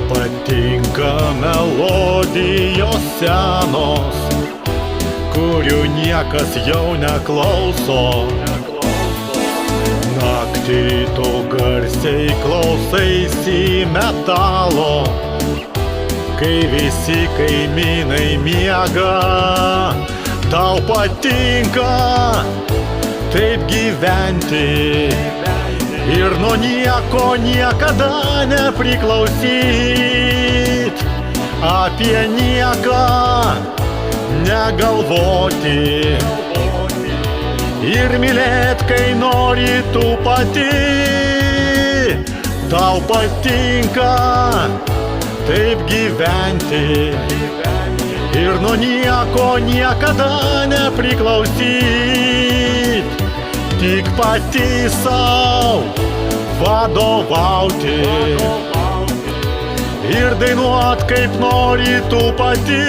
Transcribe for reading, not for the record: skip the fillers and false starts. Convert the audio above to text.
Patinka melodijos senos, kurių niekas jau neklauso. Naktį tu garsiai klausaisi metalo, kai visi kaimynai miega. Tau patinka taip gyventi ir nuo nieko niekada nepriklausyt, apie nieką negalvoti ir mylėt, kai nori tu pati. Tau patinka taip gyventi ir nuo nieko niekada nepriklausyt, tik pati sau vadovauti ir dainuot, kaip nori tu pati.